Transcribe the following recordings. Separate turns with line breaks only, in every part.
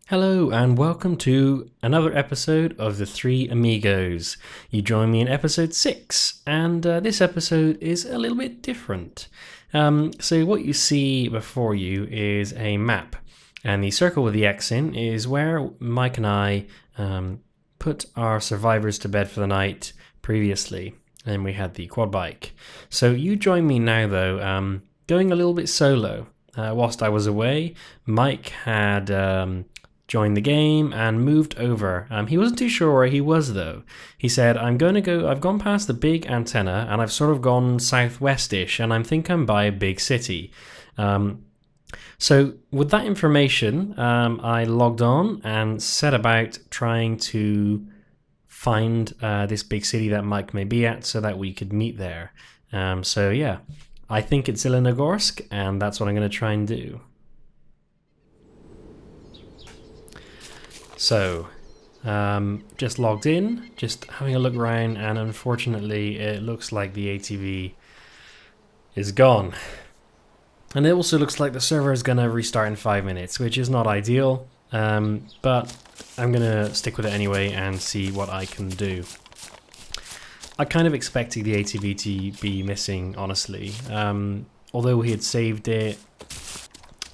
Hello and welcome to another episode of the Three Amigos. You join me in episode 6 and this episode is a little bit different. So what you see before you is a map, and the circle with the X in is where Mike and I put our survivors to bed for the night previously, and we had the quad bike. So you join me now though, going a little bit solo. Whilst I was away, Mike had joined the game and moved over. He wasn't too sure where he was though. He said, I've gone past the big antenna and I've sort of gone southwestish and I think I'm by a big city. So with that information, I logged on and set about trying to find this big city that Mike may be at so that we could meet there. So yeah, I think it's Zelanogorsk, and that's what I'm going to try and do. So, just logged in, just having a look around, and unfortunately it looks like the ATV is gone. And it also looks like the server is going to restart in 5 minutes, which is not ideal, but I'm going to stick with it anyway and see what I can do. I kind of expected the ATV to be missing, honestly. Although we had saved it,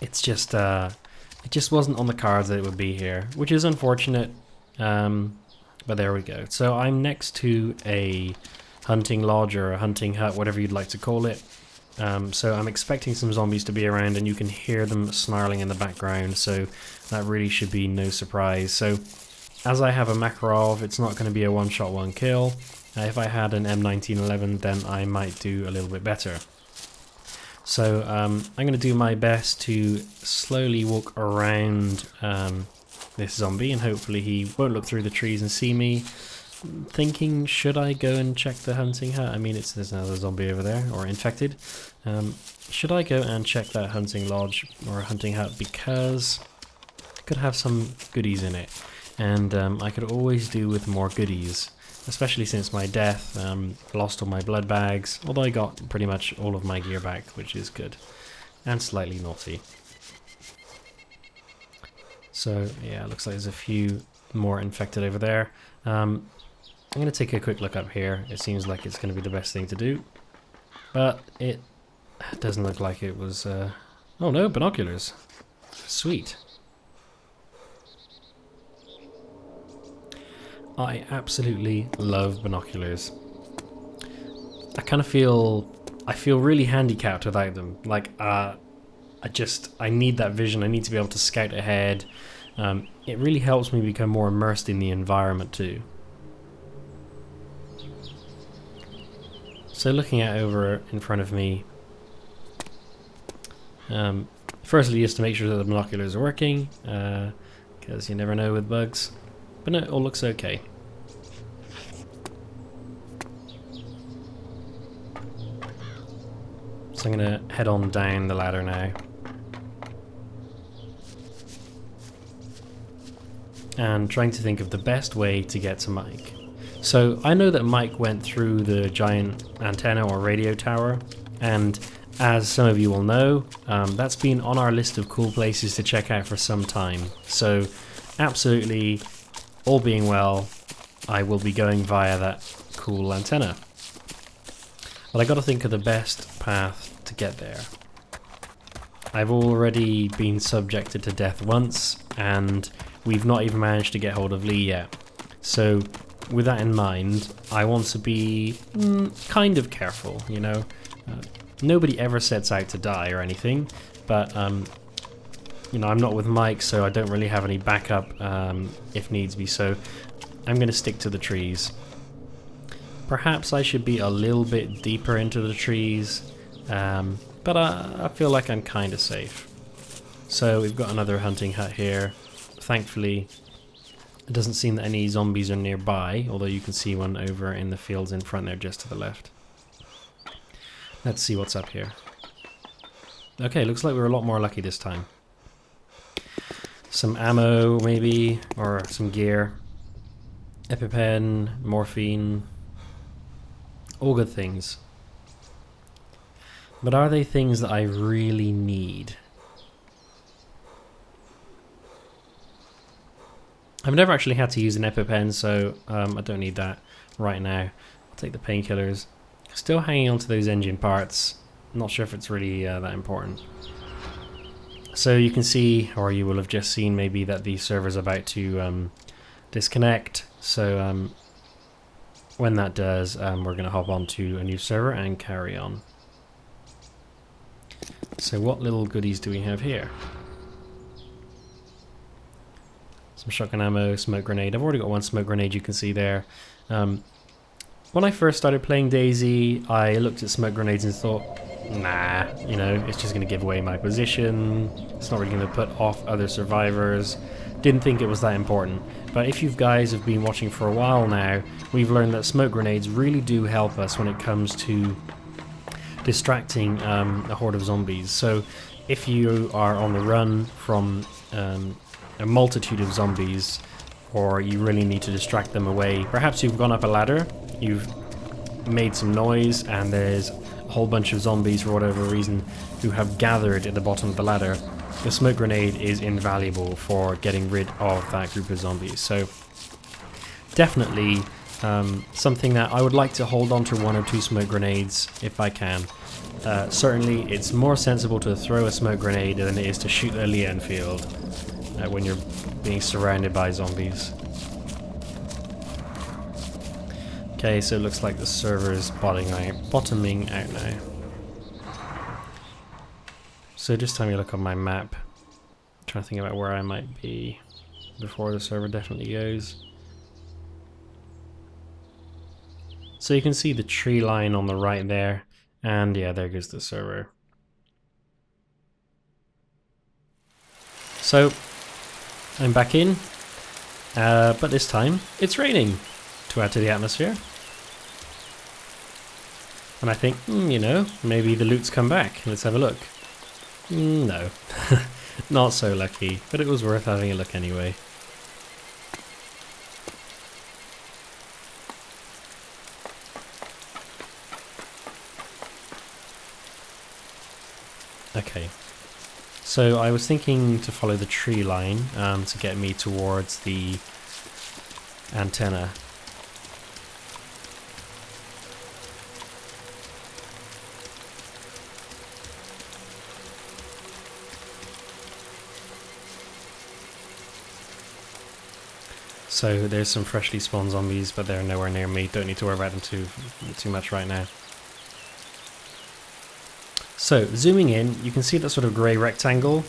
it's just... it just wasn't on the cards that it would be here, which is unfortunate, but there we go. So I'm next to a hunting lodge or a hunting hut, whatever you'd like to call it. So I'm expecting some zombies to be around, and you can hear them snarling in the background, so that really should be no surprise. So as I have a Makarov, it's not going to be a one-shot, one-kill. If I had an M1911, then I might do a little bit better. So I'm going to do my best to slowly walk around this zombie, and hopefully he won't look through the trees and see me. Thinking, should I go and check the hunting hut? I mean, there's another zombie over there, or infected. Should I go and check that hunting lodge or hunting hut, because it could have some goodies in it, and I could always do with more goodies. Especially since my death, lost all my blood bags, although I got pretty much all of my gear back, which is good, and slightly naughty. So yeah, looks like there's a few more infected over there. I'm going to take a quick look up here. It seems like it's going to be the best thing to do, but it doesn't look like it was... oh no, binoculars. Sweet. I absolutely love binoculars. I feel really handicapped without them. Like, I need that vision. I need to be able to scout ahead. It really helps me become more immersed in the environment too. So looking at over in front of me, firstly just to make sure that the binoculars are working, because you never know with bugs. But no, it all looks okay. So I'm going to head on down the ladder now. And trying to think of the best way to get to Mike. So I know that Mike went through the giant antenna or radio tower, and as some of you will know, that's been on our list of cool places to check out for some time. So absolutely... all being well, I will be going via that cool antenna. But I got to think of the best path to get there. I've already been subjected to death once, and we've not even managed to get hold of Lee yet. So with that in mind, I want to be kind of careful, you know. Nobody ever sets out to die or anything, but you know, I'm not with Mike, so I don't really have any backup if needs be, so I'm going to stick to the trees. Perhaps I should be a little bit deeper into the trees, but I feel like I'm kind of safe. So we've got another hunting hut here. Thankfully, it doesn't seem that any zombies are nearby, although you can see one over in the fields in front there just to the left. Let's see what's up here. Okay, looks like we're a lot more lucky this time. Some ammo, maybe, or some gear. EpiPen, morphine. All good things. But are they things that I really need? I've never actually had to use an EpiPen, so I don't need that right now. I'll take the painkillers. Still hanging on to those engine parts. Not sure if it's really that important. So you can see, or you will have just seen maybe, that the server's about to disconnect. So when that does, we're going to hop onto a new server and carry on. So what little goodies do we have here? Some shotgun ammo, smoke grenade. I've already got one smoke grenade, you can see there. When I first started playing DayZ, I looked at smoke grenades and thought, nah, you know, it's just going to give away my position. It's not really going to put off other survivors. Didn't think it was that important. But if you guys have been watching for a while now, we've learned that smoke grenades really do help us when it comes to distracting a horde of zombies. So if you are on the run from a multitude of zombies, or you really need to distract them away, perhaps you've gone up a ladder, you've made some noise, and there's a whole bunch of zombies for whatever reason who have gathered at the bottom of the ladder, the smoke grenade is invaluable for getting rid of that group of zombies. So definitely something that I would like to hold on to 1 or 2 smoke grenades if I can. Certainly it's more sensible to throw a smoke grenade than it is to shoot a Lee Enfield when you're being surrounded by zombies. Okay, so it looks like the server is bottoming out now. So just having a look on my map, trying to think about where I might be before the server definitely goes. So you can see the tree line on the right there, and yeah, there goes the server. So I'm back in, but this time it's raining to add to the atmosphere. And I think, you know, maybe the loot's come back. Let's have a look. No, not so lucky, but it was worth having a look anyway. Okay, so I was thinking to follow the tree line to get me towards the antenna. So there's some freshly spawned zombies, but they're nowhere near me. Don't need to worry about them too much right now. So zooming in, you can see that sort of grey rectangle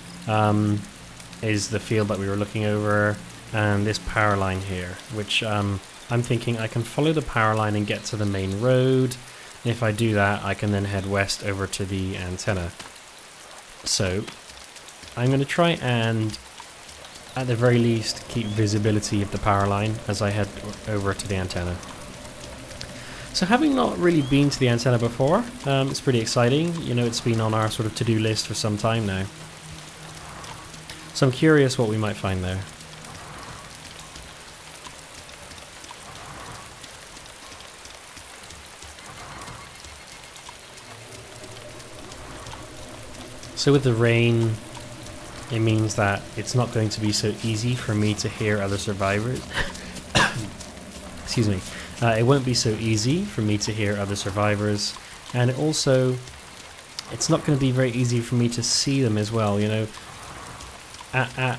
is the field that we were looking over, and this power line here, which I'm thinking I can follow the power line and get to the main road. And if I do that, I can then head west over to the antenna. So I'm going to try and, at the very least, keep visibility of the power line as I head over to the antenna. So having not really been to the antenna before, it's pretty exciting. You know, it's been on our sort of to-do list for some time now. So I'm curious what we might find there. So with the rain, it means that it's not going to be so easy for me to hear other survivors. Excuse me. It won't be so easy for me to hear other survivors, and it also, it's not going to be very easy for me to see them as well. You know, at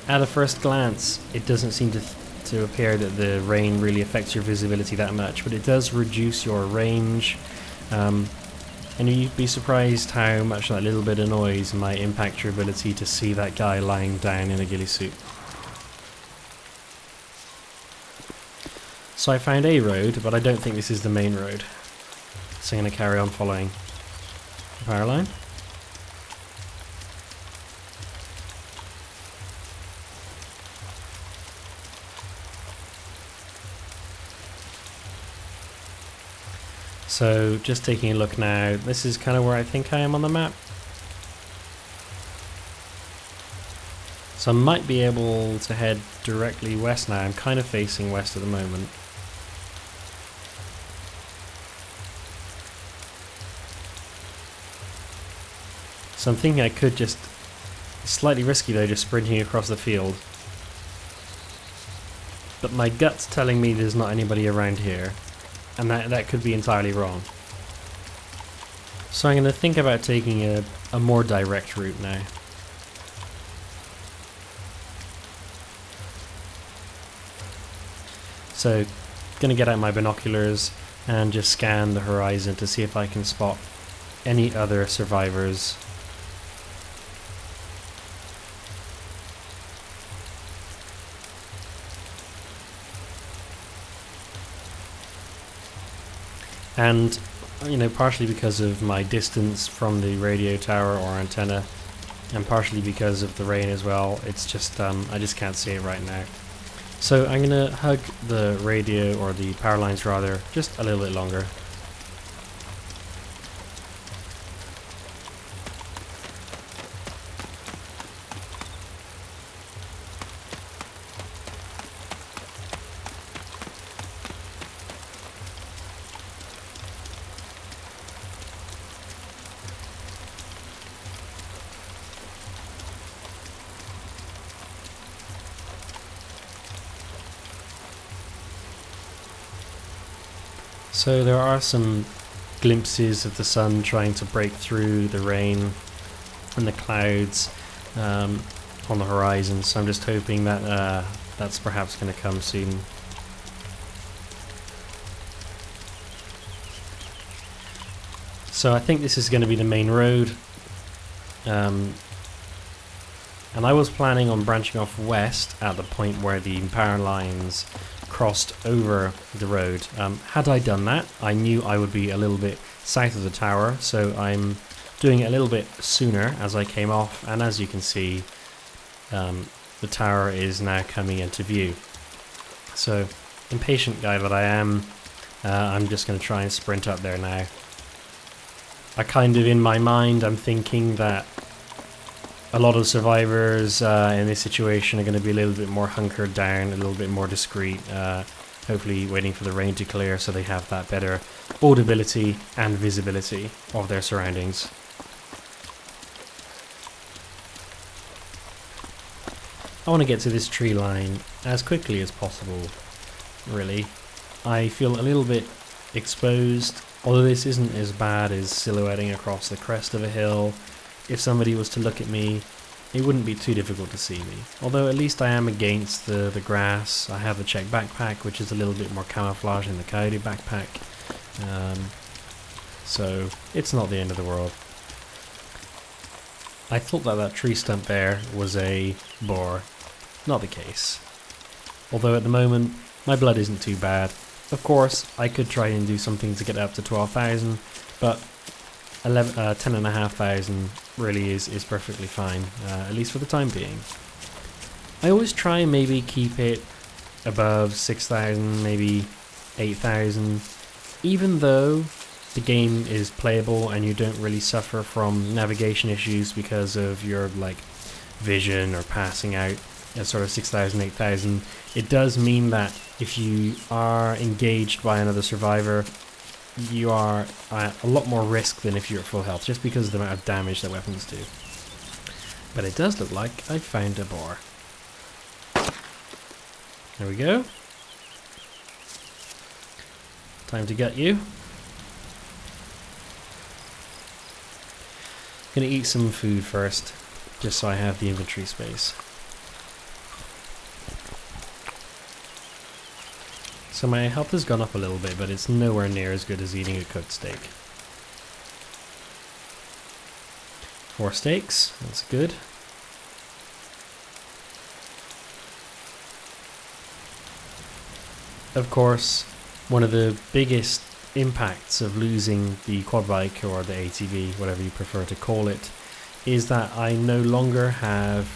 a first glance, it doesn't seem to appear that the rain really affects your visibility that much, but it does reduce your range. And you'd be surprised how much that little bit of noise might impact your ability to see that guy lying down in a ghillie suit. So I found a road, but I don't think this is the main road. So I'm going to carry on following the power line. So just taking a look now, this is kind of where I think I am on the map. So I might be able to head directly west now. I'm kind of facing west at the moment. So I'm thinking I could just, slightly risky though, just sprinting across the field. but my gut's telling me there's not anybody around here, and that could be entirely wrong. So I'm going to think about taking a more direct route now. So, going to get out my binoculars and just scan the horizon to see if I can spot any other survivors. And, you know, partially because of my distance from the radio tower or antenna, and partially because of the rain as well, it's just, I just can't see it right now. So I'm going to hug the radio, or the power lines rather, just a little bit longer. So there are some glimpses of the sun trying to break through the rain and the clouds on the horizon, so I'm just hoping that that's perhaps going to come soon. So I think this is going to be the main road, and I was planning on branching off west at the point where the power lines crossed over the road. Had I done that, I knew I would be a little bit south of the tower, so I'm doing it a little bit sooner as I came off, and as you can see, the tower is now coming into view. So, impatient guy that I am, I'm just going to try and sprint up there now. I kind of, in my mind, I'm thinking that a lot of survivors in this situation are going to be a little bit more hunkered down, a little bit more discreet, hopefully waiting for the rain to clear so they have that better audibility and visibility of their surroundings. I want to get to this tree line as quickly as possible, really. I feel a little bit exposed, although this isn't as bad as silhouetting across the crest of a hill. If somebody was to look at me, it wouldn't be too difficult to see me. Although at least I am against the grass. I have the check backpack, which is a little bit more camouflage than the coyote backpack. So it's not the end of the world. I thought that tree stump there was a boar. Not the case. Although at the moment, my blood isn't too bad. Of course, I could try and do something to get up to 12,000, but 10,500 really is perfectly fine, at least for the time being. I always try and maybe keep it above 6,000, maybe 8,000, even though the game is playable and you don't really suffer from navigation issues because of your like vision or passing out at sort of 6,000, 8,000. It does mean that if you are engaged by another survivor, you are at a lot more risk than if you're at full health, just because of the amount of damage that weapons do. But it does look like I found a boar. There we go. Time to gut you. Gonna eat some food first, just so I have the inventory space. So my health has gone up a little bit, but it's nowhere near as good as eating a cooked steak. 4 steaks, that's good. Of course, one of the biggest impacts of losing the quad bike, or the ATV, whatever you prefer to call it, is that I no longer have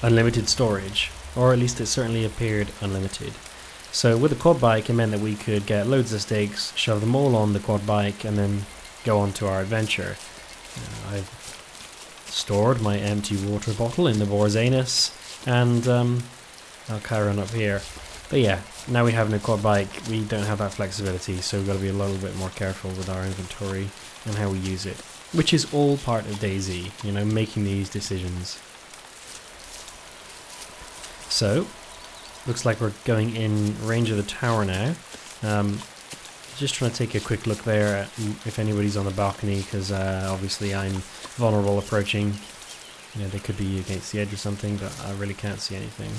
unlimited storage, or at least it certainly appeared unlimited. So with the quad bike, it meant that we could get loads of steaks, shove them all on the quad bike, and then go on to our adventure. I've stored my empty water bottle in the boar's anus, and I'll carry on up here. But yeah, now we have no quad bike, we don't have that flexibility, so we've got to be a little bit more careful with our inventory and how we use it. Which is all part of DayZ, you know, making these decisions. So, Looks like we're going in range of the tower now. Just trying to take a quick look there at if anybody's on the balcony, because obviously I'm vulnerable approaching. You know, they could be against the edge or something, but I really can't see anything.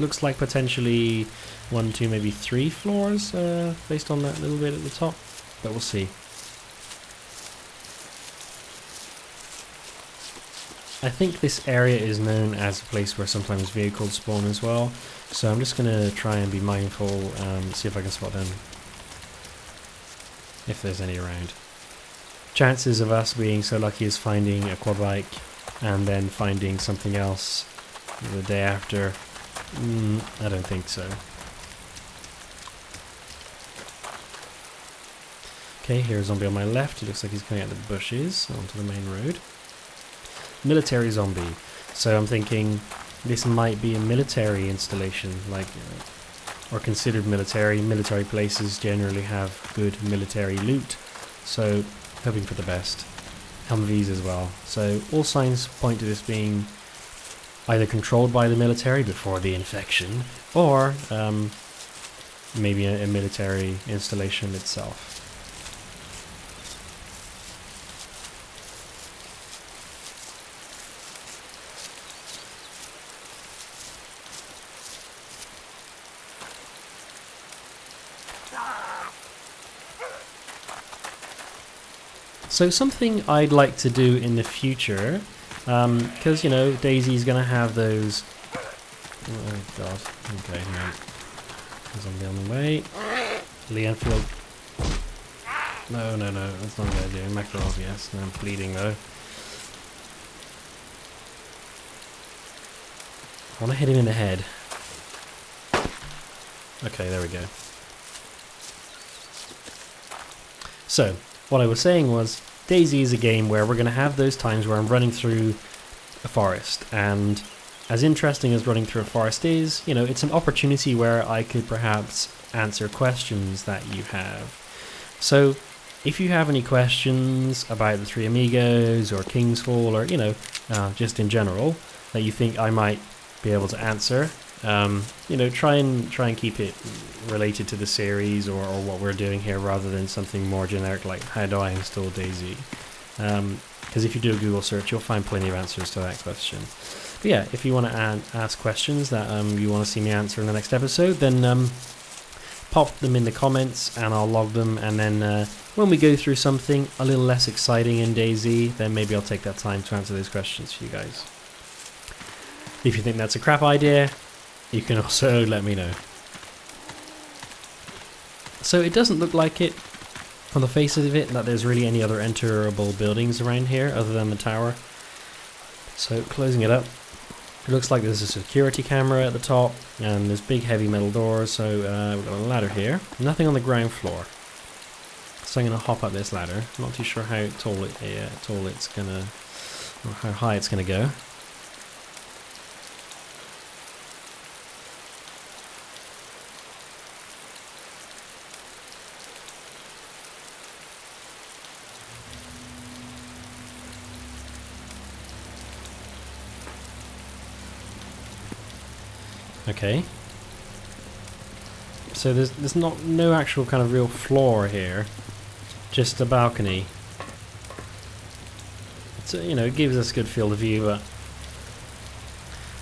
Looks like potentially 1, 2, maybe 3 floors based on that little bit at the top, but we'll see. I think this area is known as a place where sometimes vehicles spawn as well, so I'm just going to try and be mindful, see if I can spot them, if there's any around. Chances of us being so lucky as finding a quad bike and then finding something else the day after, I don't think so. Okay, here's a zombie on my left. It looks like he's coming out of the bushes onto the main road. Military zombie. So I'm thinking this might be a military installation, like, or considered military. Military places generally have good military loot, so hoping for the best. Humvees as well. So all signs point to this being either controlled by the military before the infection, or maybe a military installation itself. So something I'd like to do in the future, because, you know, DayZ's going to have those... Oh, God. Okay, hang on. Zombie on the way. Lee Enfield. No, that's not a good idea. Makarov, yes. No, I'm bleeding, though. I want to hit him in the head. Okay, there we go. So, what I was saying was, DayZ is a game where we're going to have those times where I'm running through a forest, and as interesting as running through a forest is, you know, it's an opportunity where I could perhaps answer questions that you have. So, if you have any questions about the Three Amigos, or King's Fall, or, you know, just in general, that you think I might be able to answer, you know, try and keep it related to the series or what we're doing here, rather than something more generic like how do I install DayZ, because if you do a Google search you'll find plenty of answers to that question. But yeah, if you want to ask questions that you want to see me answer in the next episode, then pop them in the comments and I'll log them, and then when we go through something a little less exciting in DayZ, then maybe I'll take that time to answer those questions for you guys. If you think that's a crap idea, you can also let me know. So it doesn't look like it, on the face of it, that there's really any other enterable buildings around here other than the tower. So closing it up, it looks like there's a security camera at the top, and there's big heavy metal doors, so we've got a ladder here. Nothing on the ground floor. So I'm going to hop up this ladder. I'm not too sure how tall it's going to, or how high it's going to go. Okay. So there's no actual kind of real floor here, just a balcony. So, you know, it gives us a good field of view, but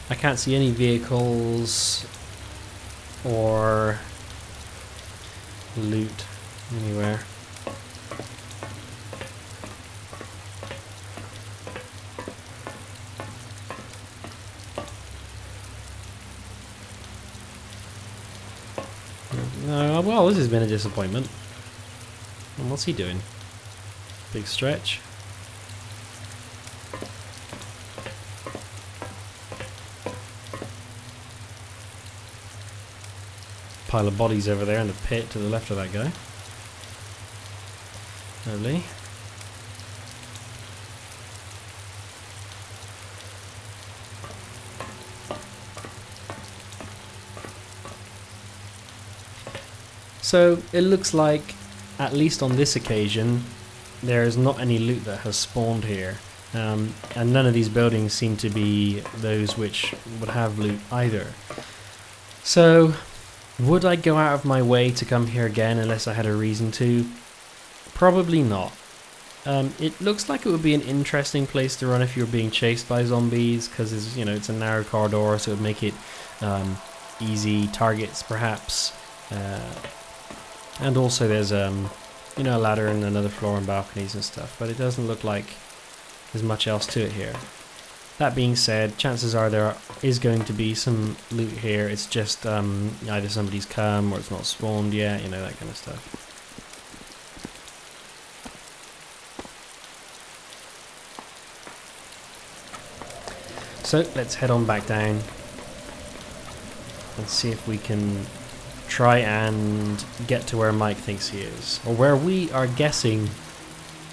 I can't see any vehicles or loot anywhere. Well, this has been a disappointment. And what's he doing? Big stretch. Pile of bodies over there in the pit to the left of that guy. Lovely. So it looks like, at least on this occasion, there is not any loot that has spawned here, and none of these buildings seem to be those which would have loot either. So, would I go out of my way to come here again unless I had a reason to? Probably not. It looks like it would be an interesting place to run if you were being chased by zombies, because it's a narrow corridor, so it would make it easy targets perhaps. And also there's a ladder and another floor and balconies and stuff, but it doesn't look like there's much else to it here. That being said, chances are there is going to be some loot here. It's just either somebody's come or it's not spawned yet, that kind of stuff. So let's head on back down and see if we can try and get to where Mike thinks he is, or where we are guessing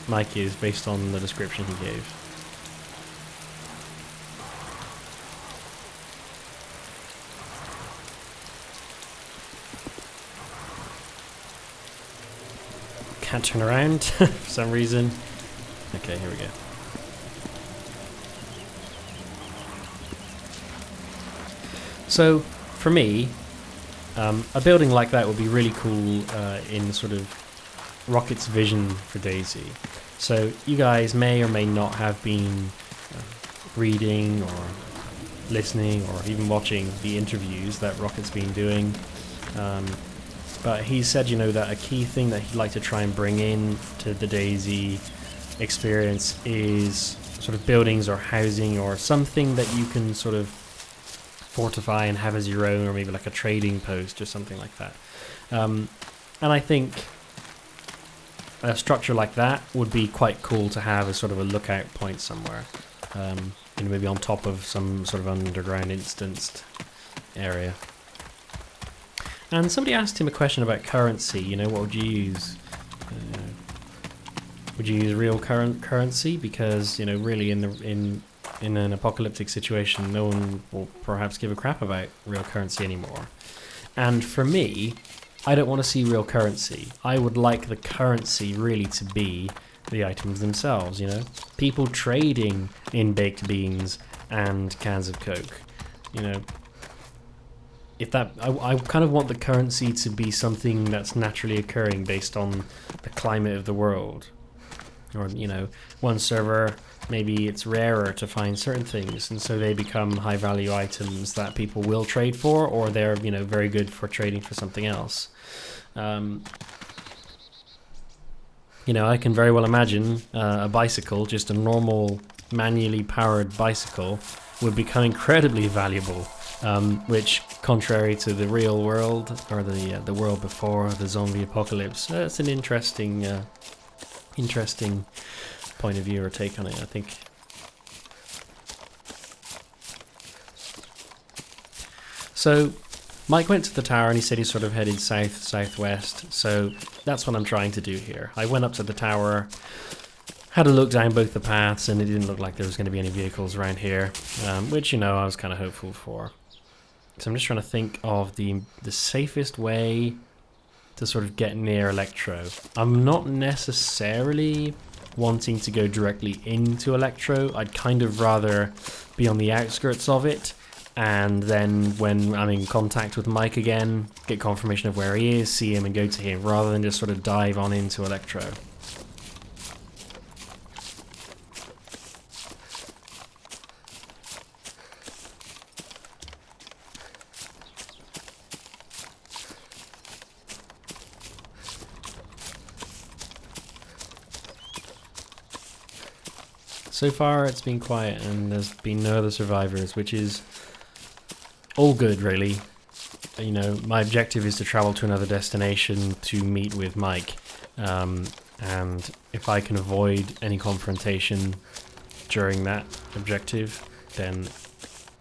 Mike is based on the description he gave. Can't turn around for some reason. Okay, here we go. So, for me, a building like that would be really cool in sort of Rocket's vision for DayZ. So, you guys may or may not have been reading or listening or even watching the interviews that Rocket's been doing. But he said, that a key thing that he'd like to try and bring in to the DayZ experience is sort of buildings or housing or something that you can sort of fortify and have as your own, or maybe like a trading post or something like that. And I think a structure like that would be quite cool to have as sort of a lookout point somewhere, maybe on top of some sort of underground instanced area. And somebody asked him a question about currency. What would you use? Would you use real currency? Because really in an apocalyptic situation, no one will perhaps give a crap about real currency anymore. And for me, I don't want to see real currency. I would like the currency really to be the items themselves, People trading in baked beans and cans of Coke, If that, I kind of want the currency to be something that's naturally occurring based on the climate of the world. Or, one server, maybe it's rarer to find certain things, and so they become high value items that people will trade for, or they're, very good for trading for something else. I can very well imagine a bicycle, just a normal manually powered bicycle, would become incredibly valuable, which, contrary to the real world, or the world before the zombie apocalypse, it's an interesting point of view or take on it, I think. So Mike went to the tower and he said he sort of headed southwest, so that's what I'm trying to do here. I went up to the tower, had a look down both the paths, and it didn't look like there was going to be any vehicles around here, which I was kind of hopeful for. So I'm just trying to think of the safest way to sort of get near Electro. I'm not necessarily wanting to go directly into Electro. I'd kind of rather be on the outskirts of it, and then when I'm in contact with Mike again, get confirmation of where he is, see him and go to him, rather than just sort of dive on into Electro. So far it's been quiet and there's been no other survivors, which is all good really. My objective is to travel to another destination to meet with Mike, and if I can avoid any confrontation during that objective, then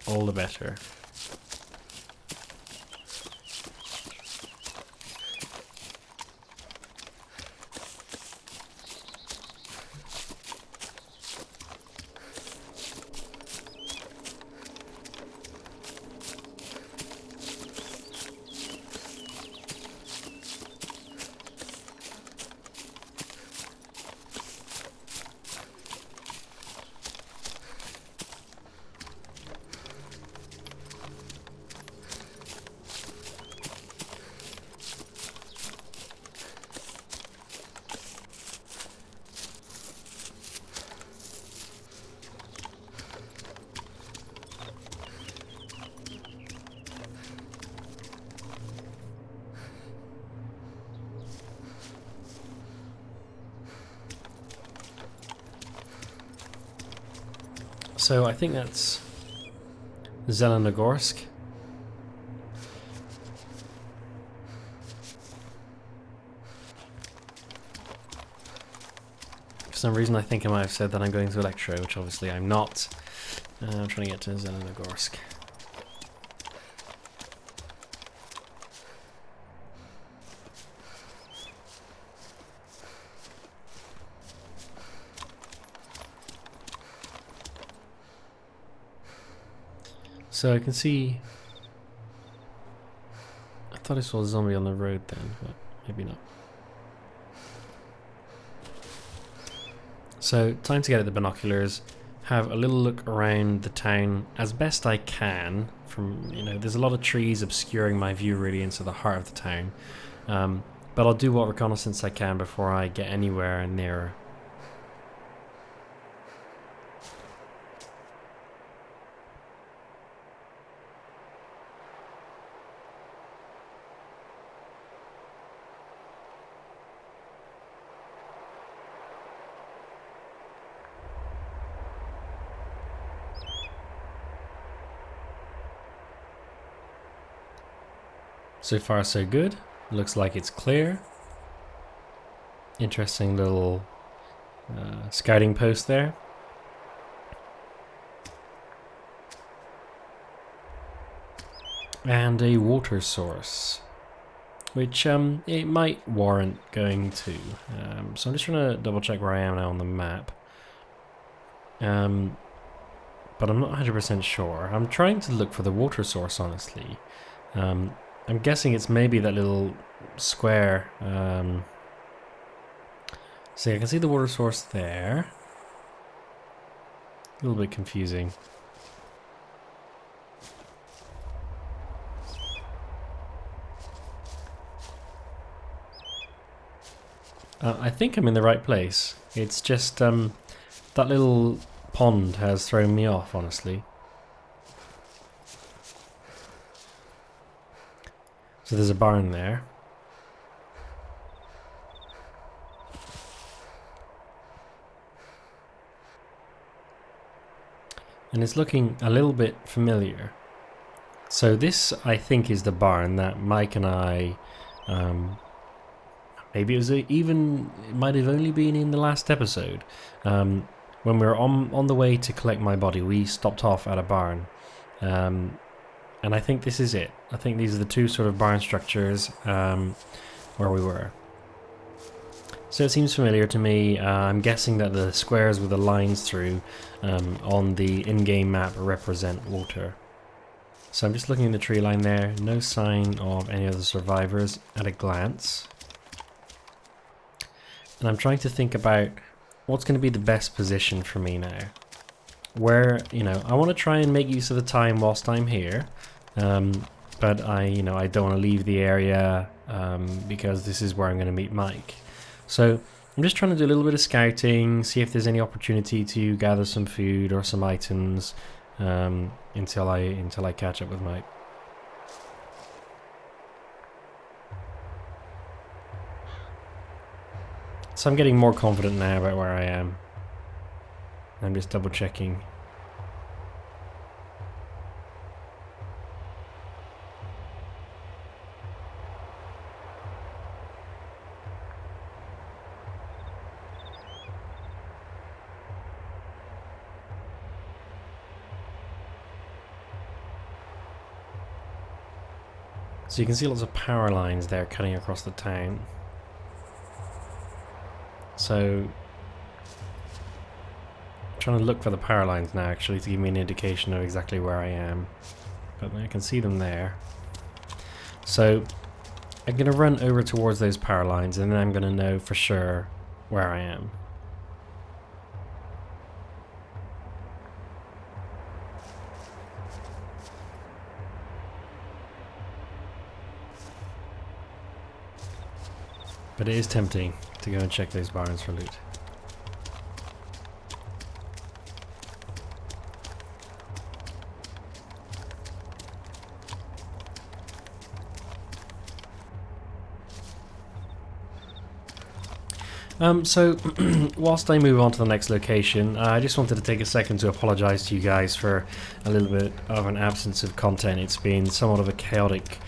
all the better. So I think that's Zelanogorsk. For some reason I think I might have said that I'm going to Electro, which obviously I'm not. I'm trying to get to Zelanogorsk. So I can see... I thought I saw a zombie on the road then, but maybe not. So, time to get at the binoculars, have a little look around the town as best I can. From, you know, there's a lot of trees obscuring my view really into the heart of the town. But I'll do what reconnaissance I can before I get anywhere nearer. So far so good. Looks like it's clear. Interesting little scouting post there. And a water source, which it might warrant going to. So I'm just trying to double check where I am now on the map. But I'm not 100% sure. I'm trying to look for the water source, honestly. I'm guessing it's maybe that little square. See, I can see the water source there. A little bit confusing. I think I'm in the right place. It's just that little pond has thrown me off, honestly. So there's a barn there. And it's looking a little bit familiar. So this, I think, is the barn that Mike and I, maybe it was it might have only been in the last episode. When we were on the way to collect my body, we stopped off at a barn. And I think this is it. I think these are the two sort of barn structures where we were. So it seems familiar to me. I'm guessing that the squares with the lines through on the in-game map represent water. So I'm just looking at the tree line there. No sign of any other survivors at a glance. And I'm trying to think about what's going to be the best position for me now. Where, you know, I want to try and make use of the time whilst I'm here. But I don't want to leave the area because this is where I'm going to meet Mike. So I'm just trying to do a little bit of scouting, see if there's any opportunity to gather some food or some items until I catch up with Mike. So I'm getting more confident now about where I am. I'm just double checking. So you can see lots of power lines there cutting across the town. So I'm trying to look for the power lines now actually to give me an indication of exactly where I am. But I can see them there. So I'm going to run over towards those power lines and then I'm going to know for sure where I am. But it is tempting to go and check those barns for loot. So, whilst I move on to the next location, I just wanted to take a second to apologise to you guys for a little bit of an absence of content. It's been somewhat of a chaotic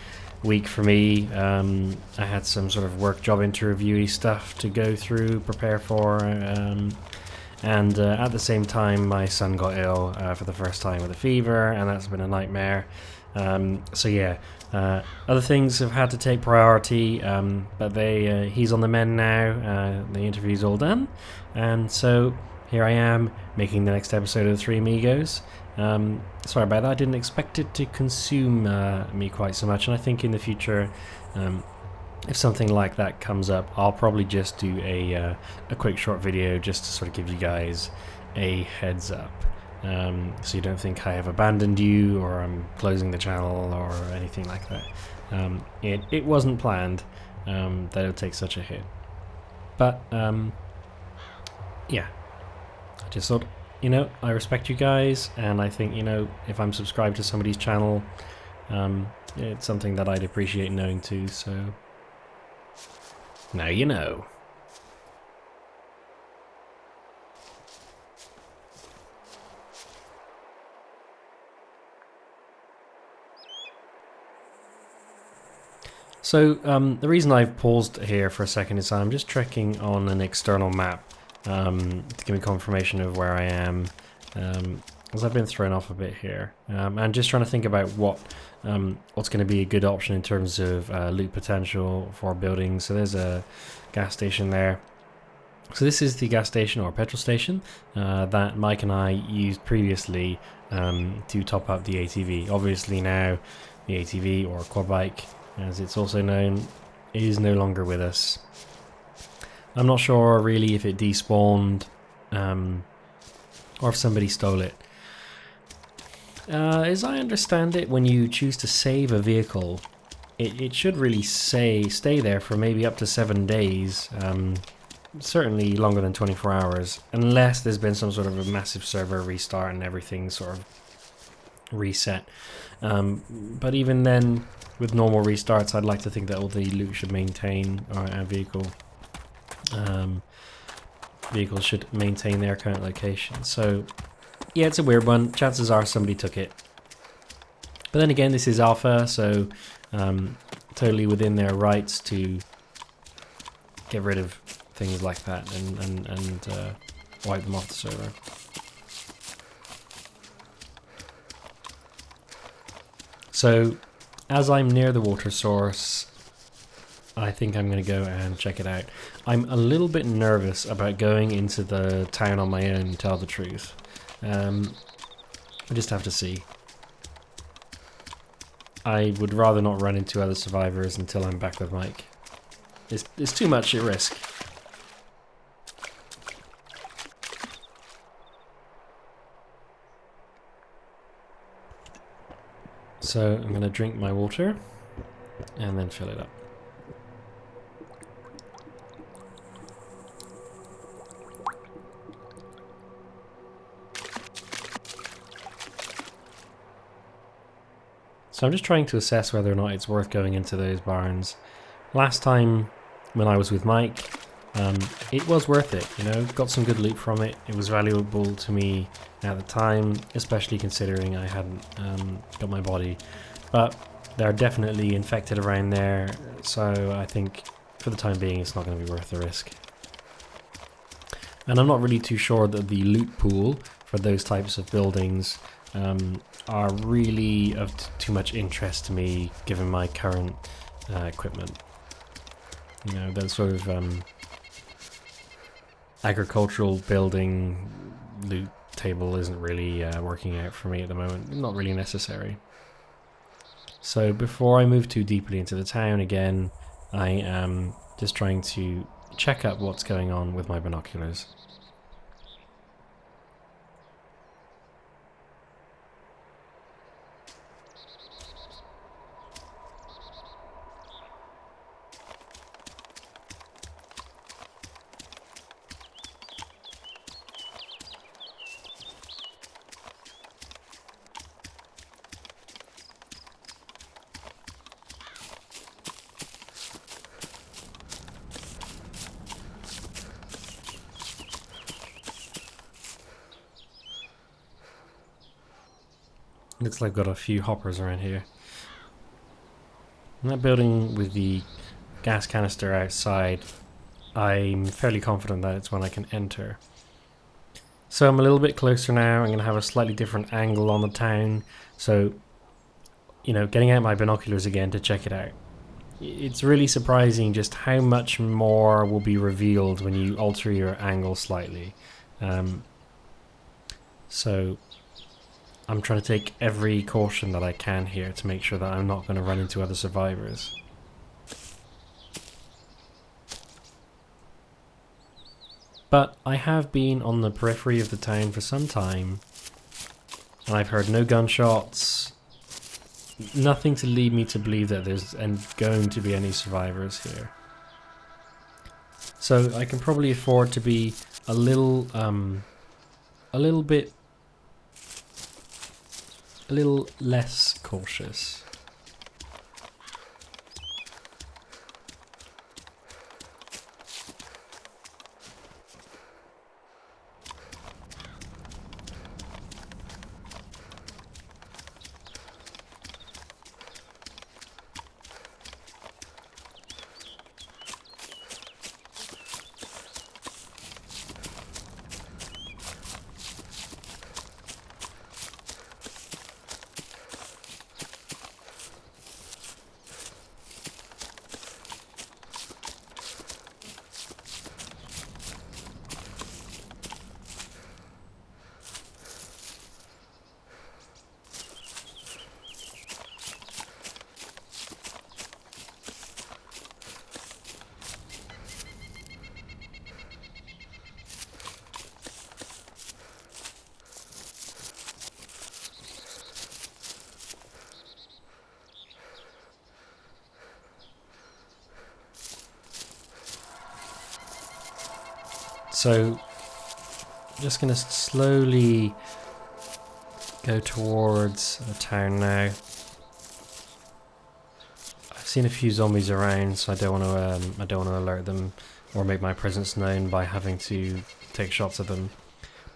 week for me. I had some sort of work job interviewy stuff to go through, prepare for, and at the same time my son got ill for the first time with a fever, and that's been a nightmare. So yeah, other things have had to take priority, but he's on the mend now. The interview's all done, and so here I am making the next episode of the Three Amigos. Sorry about that, I didn't expect it to consume me quite so much, and I think in the future, if something like that comes up, I'll probably just do a quick short video just to sort of give you guys a heads up. So you don't think I have abandoned you or I'm closing the channel or anything like that. It wasn't planned that it would take such a hit. But yeah, I just thought, I respect you guys, and I think, if I'm subscribed to somebody's channel, it's something that I'd appreciate knowing too, so now you know. So the reason I've paused here for a second is I'm just checking on an external map to give me confirmation of where I am, as I've been thrown off a bit here, and just trying to think about what's going to be a good option in terms of loot potential for buildings. So there's a gas station there. So this is the gas station or petrol station that Mike and I used previously to top up the ATV. Obviously now the ATV, or quad bike as it's also known, is no longer with us. I'm not sure really if it despawned or if somebody stole it. As I understand it, when you choose to save a vehicle, it should really stay there for maybe up to 7 days, certainly longer than 24 hours, unless there's been some sort of a massive server restart and everything sort of reset. But even then, with normal restarts, I'd like to think that all the loot should maintain, or our vehicles should maintain their current location. So yeah, it's a weird one. Chances are somebody took it. But then again, this is alpha, so totally within their rights to get rid of things like that and wipe them off the server. So as I'm near the water source, I think I'm going to go and check it out. I'm a little bit nervous about going into the town on my own, to tell the truth. I just have to see. I would rather not run into other survivors until I'm back with Mike. It's too much at risk. So I'm going to drink my water and then fill it up. So I'm just trying to assess whether or not it's worth going into those barns. Last time when I was with Mike, it was worth it, got some good loot from it. It was valuable to me at the time, especially considering I hadn't got my body. But they're definitely infected around there, so I think for the time being it's not going to be worth the risk. And I'm not really too sure that the loot pool for those types of buildings are really of too much interest to me, given my current equipment. That sort of agricultural building loot table isn't really working out for me at the moment. Not really necessary. So before I move too deeply into the town again, I am just trying to check out what's going on with my binoculars. Looks like I've got a few hoppers around here. And that building with the gas canister outside, I'm fairly confident that it's one I can enter. So I'm a little bit closer now. I'm going to have a slightly different angle on the town. So, you know, getting out my binoculars again to check it out. It's really surprising just how much more will be revealed when you alter your angle slightly. So I'm trying to take every caution that I can here to make sure that I'm not going to run into other survivors. But I have been on the periphery of the town for some time, and I've heard no gunshots, nothing to lead me to believe that there's going to be any survivors here. So I can probably afford to be a little less cautious. So, just going to slowly go towards the town now. I've seen a few zombies around, so I don't want to alert them or make my presence known by having to take shots at them.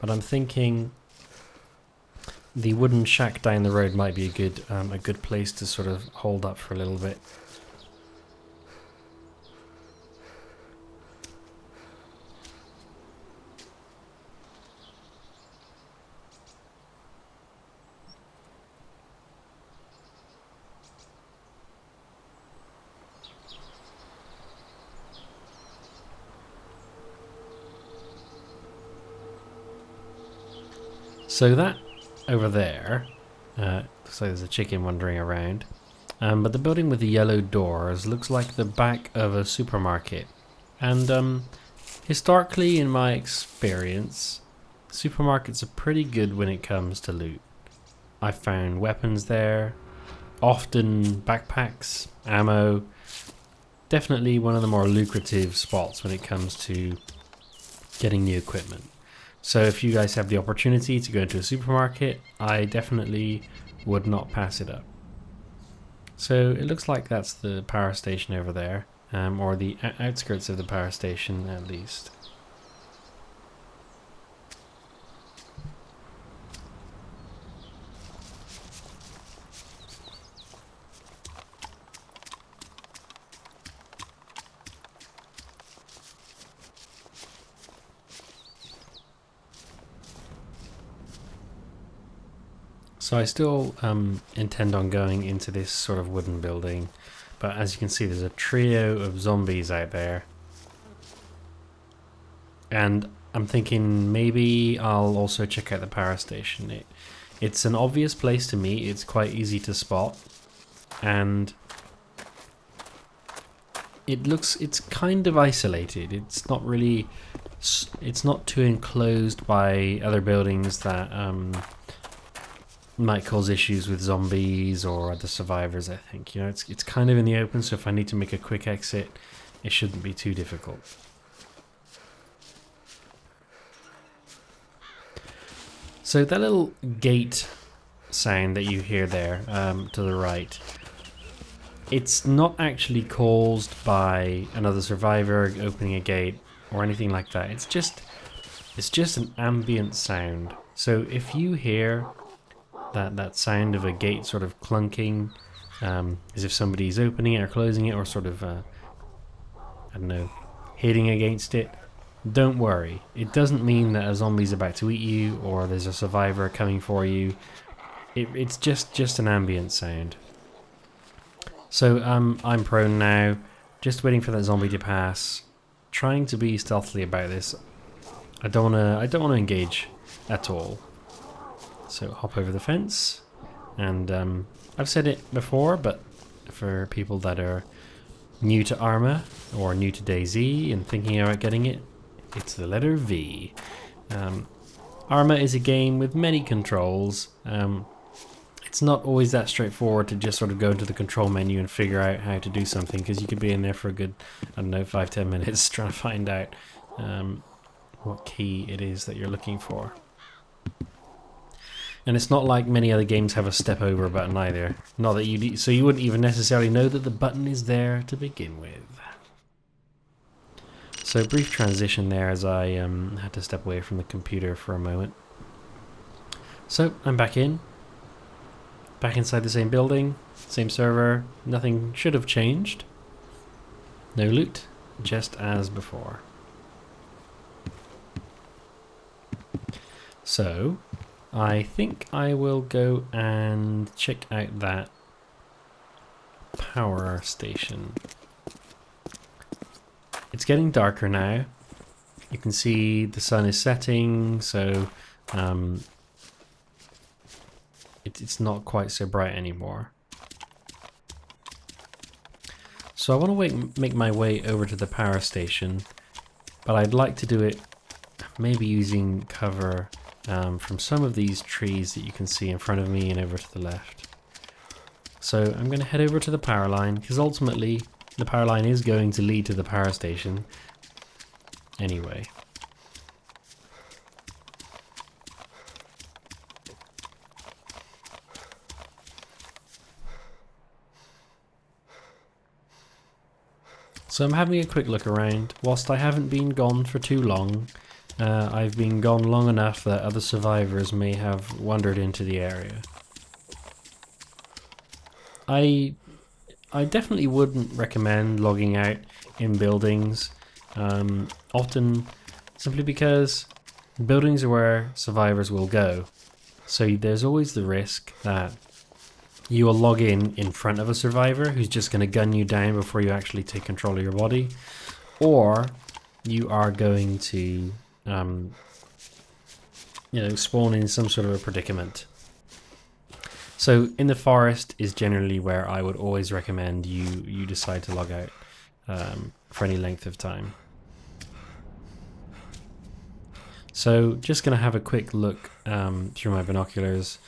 But I'm thinking the wooden shack down the road might be a good place to sort of hold up for a little bit. So that over there, looks like there's a chicken wandering around, but the building with the yellow doors looks like the back of a supermarket. And historically, in my experience, supermarkets are pretty good when it comes to loot. I found weapons there, often backpacks, ammo, definitely one of the more lucrative spots when it comes to getting new equipment. So if you guys have the opportunity to go into a supermarket, I definitely would not pass it up. So it looks like that's the power station over there, or the outskirts of the power station at least. So I still intend on going into this sort of wooden building, but as you can see there's a trio of zombies out there. And I'm thinking maybe I'll also check out the power station. It's an obvious place to meet, it's quite easy to spot, and it's kind of isolated. It's not too enclosed by other buildings that might cause issues with zombies or other survivors. I think, you know, it's kind of in the open, so if I need to make a quick exit, it shouldn't be too difficult. So that little gate sound that you hear there to the right, it's not actually caused by another survivor opening a gate or anything like that. It's just an ambient sound. So if you hear that sound of a gate sort of clunking, as if somebody's opening it or closing it, or sort of, I don't know, hitting against it. Don't worry. It doesn't mean that a zombie's about to eat you or there's a survivor coming for you. It's just an ambient sound. So I'm prone now, just waiting for that zombie to pass, trying to be stealthily about this. I don't wanna engage at all. So hop over the fence, and I've said it before, but for people that are new to ArmA or new to DayZ and thinking about getting it, it's the letter V. ArmA is a game with many controls. It's not always that straightforward to just sort of go into the control menu and figure out how to do something, because you could be in there for a good, I don't know, 5-10 minutes trying to find out what key it is that you're looking for. And it's not like many other games have a step over button either. Not that so you wouldn't even necessarily know that the button is there to begin with. So brief transition there as I had to step away from the computer for a moment. So I'm back inside the same building, same server. Nothing should have changed. No loot, just as before. So I think I will go and check out that power station. It's getting darker now. You can see the sun is setting, so it's not quite so bright anymore. So I want to make my way over to the power station, but I'd like to do it maybe using cover from some of these trees that you can see in front of me and over to the left. So I'm going to head over to the power line, because ultimately the power line is going to lead to the power station anyway. So I'm having a quick look around. Whilst I haven't been gone for too long, I've been gone long enough that other survivors may have wandered into the area. I definitely wouldn't recommend logging out in buildings, often simply because buildings are where survivors will go. So there's always the risk that you will log in front of a survivor who's just going to gun you down before you actually take control of your body, or you are going to spawn in some sort of a predicament. So in the forest is generally where I would always recommend you decide to log out for any length of time. So just going to have a quick look through my binoculars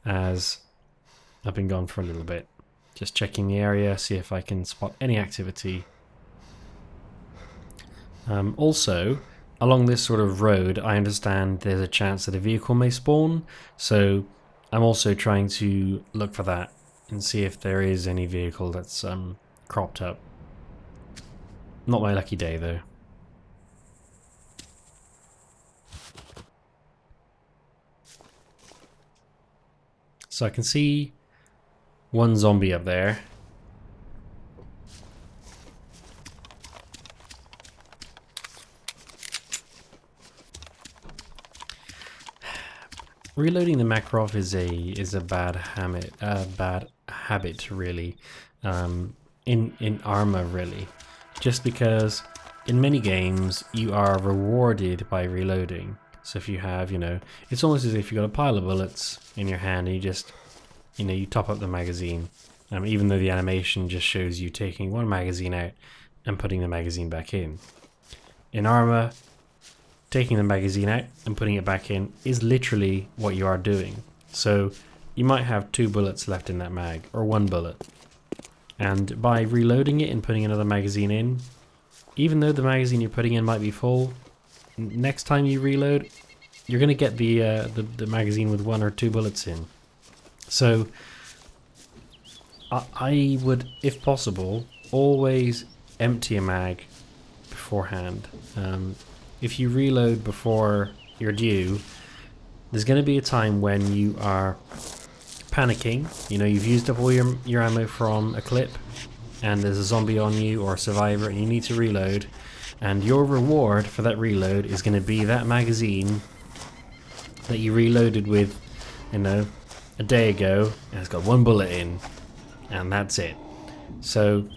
as I've been gone for a little bit. Just checking the area, see if I can spot any activity. Also, along this sort of road, I understand there's a chance that a vehicle may spawn, so I'm also trying to look for that and see if there is any vehicle that's cropped up. Not my lucky day though. So I can see one zombie up there. Reloading the Makarov is a bad habit really, in ArmA really, just because in many games you are rewarded by reloading. So if you have, it's almost as if you've got a pile of bullets in your hand and you just, you top up the magazine, even though the animation just shows you taking one magazine out and putting the magazine back in. In ArmA, taking the magazine out and putting it back in is literally what you are doing. So you might have 2 bullets left in that mag, or 1 bullet. And by reloading it and putting another magazine in, even though the magazine you're putting in might be full, next time you reload, you're going to get the magazine with 1 or 2 bullets in. So I would, if possible, always empty a mag beforehand. If you reload before you're due, there's going to be a time when you are panicking, you know, you've used up all your ammo from a clip, and there's a zombie on you or a survivor and you need to reload, and your reward for that reload is going to be that magazine that you reloaded with, you know, a day ago, and it's got 1 bullet in, and that's it. So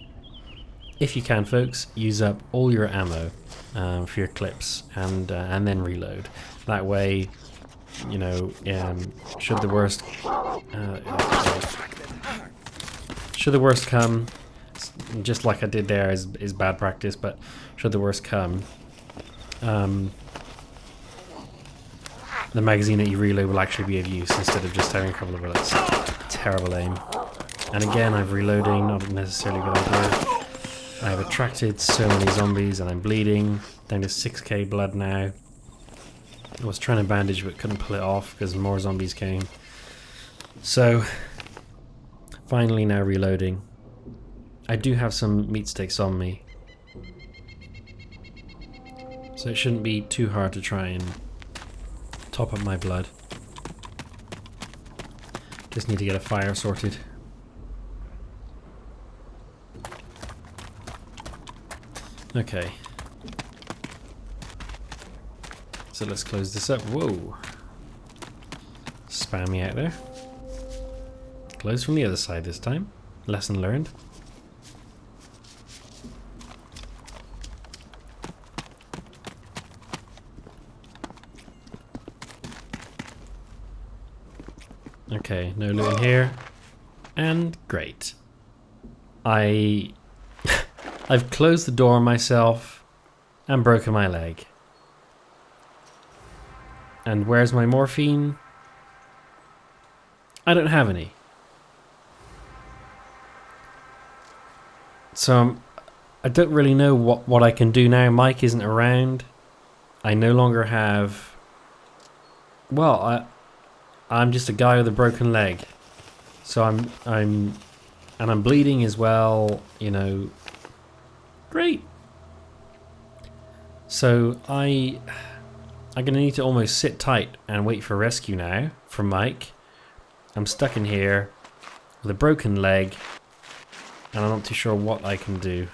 if you can, folks, use up all your ammo for your clips, and then reload. That way, you know, should the worst come, just like I did there is bad practice, but should the worst come, the magazine that you reload will actually be of use instead of just having a couple of bullets. Terrible aim. And again, I'm reloading, not necessarily a good idea. I have attracted so many zombies and I'm bleeding, down to 6k blood now. I was trying to bandage but couldn't pull it off because more zombies came. So, finally now reloading. I do have some meat sticks on me, so it shouldn't be too hard to try and top up my blood. Just need to get a fire sorted. Okay. So let's close this up. Whoa. Spam me out there. Close from the other side this time. Lesson learned. Okay, no loot in here. And great. I've closed the door on myself and broken my leg. And where's my morphine? I don't have any. So I don't really know what I can do now. Mike isn't around. I no longer have... Well, I'm just a guy with a broken leg. So I'm bleeding as well, you know. Great. So I'm gonna need to almost sit tight and wait for rescue now from Mike. I'm stuck in here with a broken leg and I'm not too sure what I can do.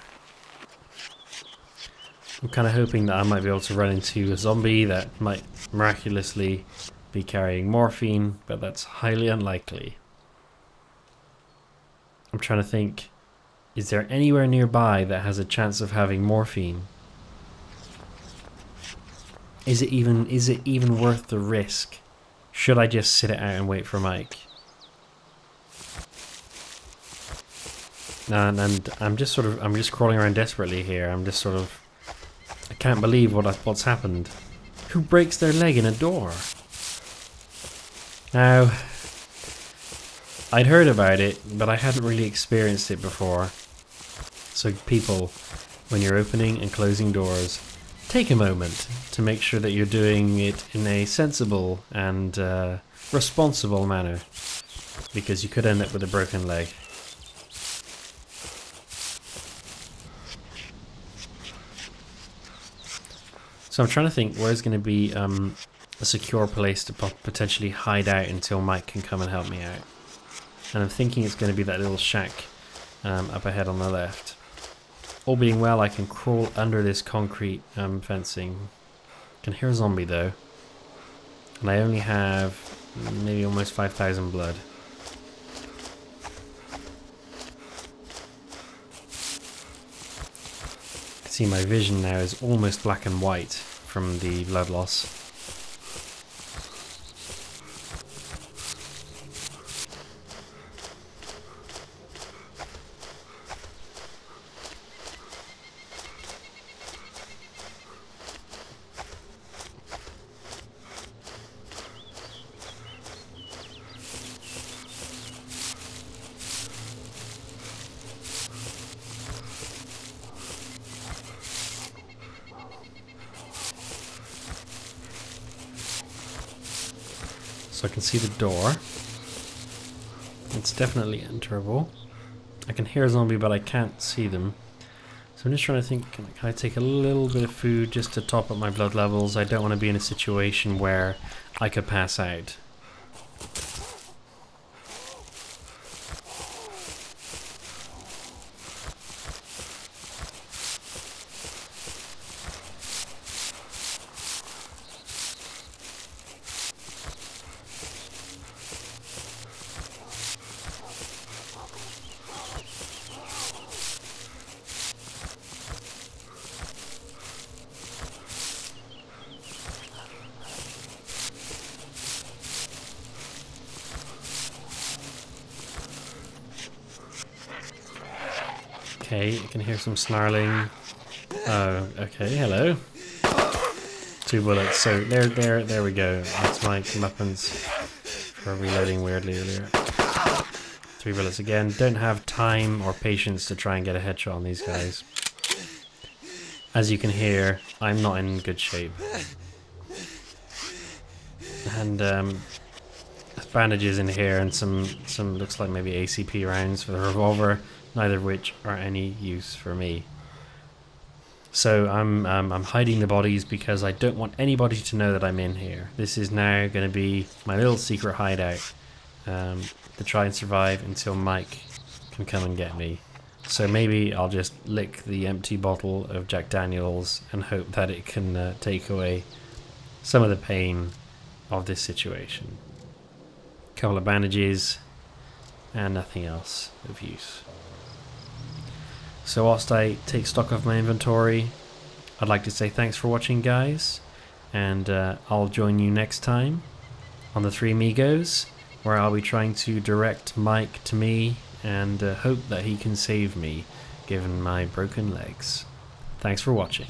I'm kind of hoping that I might be able to run into a zombie that might miraculously be carrying morphine, but that's highly unlikely. I'm trying to think, is there anywhere nearby that has a chance of having morphine? Is it even worth the risk? Should I just sit it out and wait for Mike? And I'm just crawling around desperately here. I can't believe what's happened. Who breaks their leg in a door? Now, I'd heard about it, but I hadn't really experienced it before. So people, when you're opening and closing doors, take a moment to make sure that you're doing it in a sensible and responsible manner, because you could end up with a broken leg. So I'm trying to think where's going to be a secure place to potentially hide out until Mike can come and help me out. And I'm thinking it's going to be that little shack up ahead on the left. All being well, I can crawl under this concrete fencing. Can hear a zombie though. And I only have maybe almost 5,000 blood. You can see my vision now is almost black and white from the blood loss. So I can see the door. It's definitely enterable. I can hear a zombie, but I can't see them. So I'm just trying to think, can I take a little bit of food just to top up my blood levels? I don't want to be in a situation where I could pass out. Okay, you can hear some snarling. Oh, okay, hello. 2 bullets, so there we go. That's my weapons for reloading weirdly earlier. 3 bullets again. Don't have time or patience to try and get a headshot on these guys. As you can hear, I'm not in good shape. And there's bandages in here and some looks like maybe ACP rounds for the revolver, neither of which are any use for me. So I'm hiding the bodies because I don't want anybody to know that I'm in here. This is now going to be my little secret hideout to try and survive until Mike can come and get me. So maybe I'll just lick the empty bottle of Jack Daniels and hope that it can take away some of the pain of this situation. Couple of bandages and nothing else of use. So whilst I take stock of my inventory, I'd like to say thanks for watching, guys, and I'll join you next time on the 3 Amigos, where I'll be trying to direct Mike to me and hope that he can save me given my broken legs. Thanks for watching.